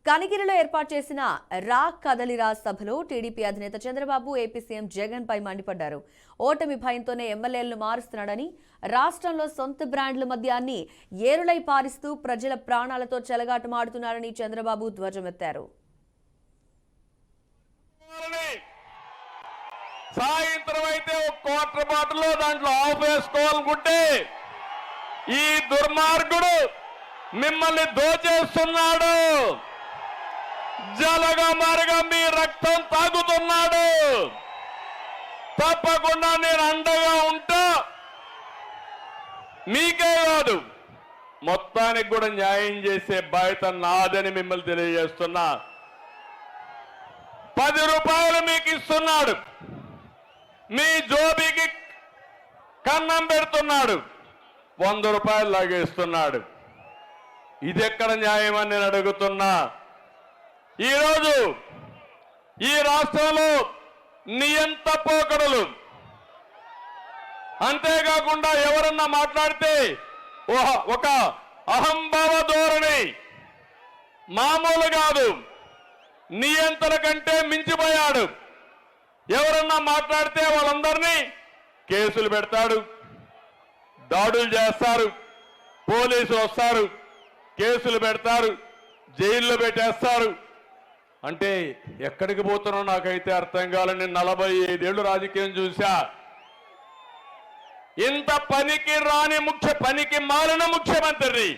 కనిగిరిలో ఏర్పాటు చేసిన రా కదలిరా సభలో టీడీపీ అధినేత చంద్రబాబు ఏపీ సీఎం జగన్ పై మండిపడ్డారు. ఓటమి భయంతోనే ఎమ్మెల్యేలను మారుస్తున్నాడని, రాష్ట్రంలో సొంత బ్రాండ్ల మద్యాన్ని ఏరులై పారిస్తూ ప్రజల ప్రాణాలతో చెలగాటమాడుతున్నారని చంద్రబాబు ధ్వజమెత్తారు. సాయంత్రం అయితే ఒక క్వార్టర్ బాటిల్లో దాంట్లో ఆఫ్ వేసుకోవాలనుకుంటే ఈ దుర్మార్గుడు మిమ్మల్ని దోచేస్తున్నాడు. జలగా మారగా మీ రక్తం తాగుతున్నాడు. తప్పకుండా నేను అండగా ఉంటా. మీకే కాదు మొత్తానికి కూడా న్యాయం చేసే బాధ్యత నాదని మిమ్మల్ని తెలియజేస్తున్నా. 10 రూపాయలు మీకు ఇస్తున్నాడు, మీ జోబీకి కన్నం పెడుతున్నాడు, 100 రూపాయలు లాగేస్తున్నాడు. ఇది ఎక్కడ న్యాయం అని నేను అడుగుతున్నా. ఈరోజు ఈ రాష్ట్రంలో నియంత పోకడలు, అంతేకాకుండా ఎవరన్నా మాట్లాడితే ఒక అహంభావ ధోరణి, మామూలు కాదు, నియంత్రణ కంటే మించిపోయాడు. ఎవరన్నా మాట్లాడితే వాళ్ళందరినీ కేసులు పెడతాడు, దాడులు చేస్తారు, పోలీసులు వస్తారు, కేసులు పెడతారు, జైల్లో పెట్టేస్తారు. అంటే ఎక్కడికి పోతున్నా నాకైతే అర్థం కాలని 45 ఏళ్ళు రాజకీయం చూశా. ఇంత పనికి రాని పనికి మాలిన ముఖ్యమంత్రి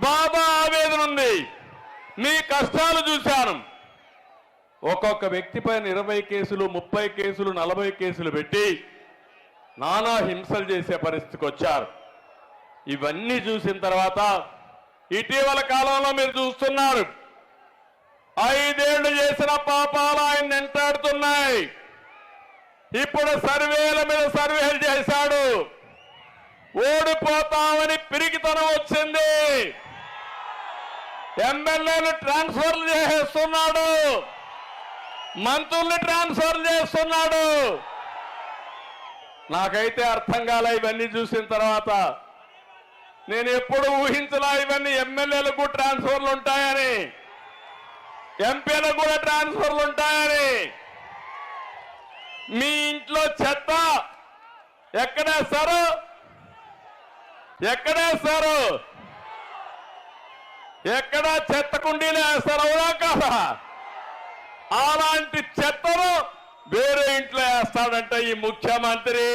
బాబా ఆవేదన ఉంది. మీ కష్టాలు చూశాను. ఒక్కొక్క వ్యక్తి పైన 20 కేసులు, 30 కేసులు, 40 కేసులు పెట్టి నానా హింసలు చేసే పరిస్థితికి వచ్చారు. ఇవన్నీ చూసిన తర్వాత ఇటీవల కాలంలో మీరు చూస్తున్నారు, 5 ఏళ్లు చేసిన పాపాలు ఆయన వెంటాడుతున్నాయి. ఇప్పుడు సర్వేల మీద సర్వేలు చేశాడు. ఓడిపోతామని పిరికితనం వచ్చింది. ఎమ్మెల్యేలు ట్రాన్స్ఫర్లు చేసేస్తున్నాడు, మంత్రుల్ని ట్రాన్స్ఫర్ చేస్తున్నాడు. నాకైతే అర్థం కాలే ఇవన్నీ చూసిన తర్వాత. నేను ఎప్పుడు ఊహించలా ఇవన్నీ ఎమ్మెల్యేలకు ట్రాన్స్ఫర్లు ఉంటాయని, ఎంపీలకు కూడా ట్రాన్స్ఫర్లు ఉంటాయని. మీ ఇంట్లో చెత్త ఎక్కడేస్తారు? ఎక్కడ చెత్త కుండీలు వేస్తారు, అవునా కాదా? అలాంటి చెత్తను వేరే ఇంట్లో వేస్తాడంట ఈ ముఖ్యమంత్రి.